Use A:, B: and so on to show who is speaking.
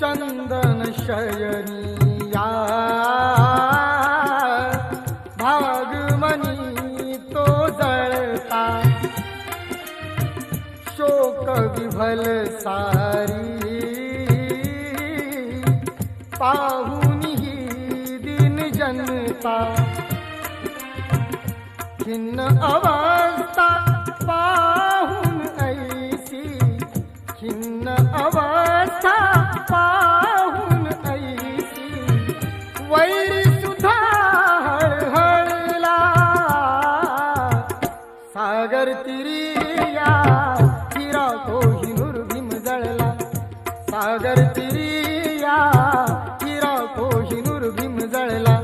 A: चंदन शयनिया भागमनी तो जळता शोक विभल सारी पाहून ही दिन जनता खिन्न अवस्था पाहून ऐसी खिन्न अवस्था पाहून ऐसी वैरी सुद्धा हळहळला सागर तिरिया हिरा तो हिनुर भीम जळला सागर तिरिया हिरा तो हिनुर भीम जळला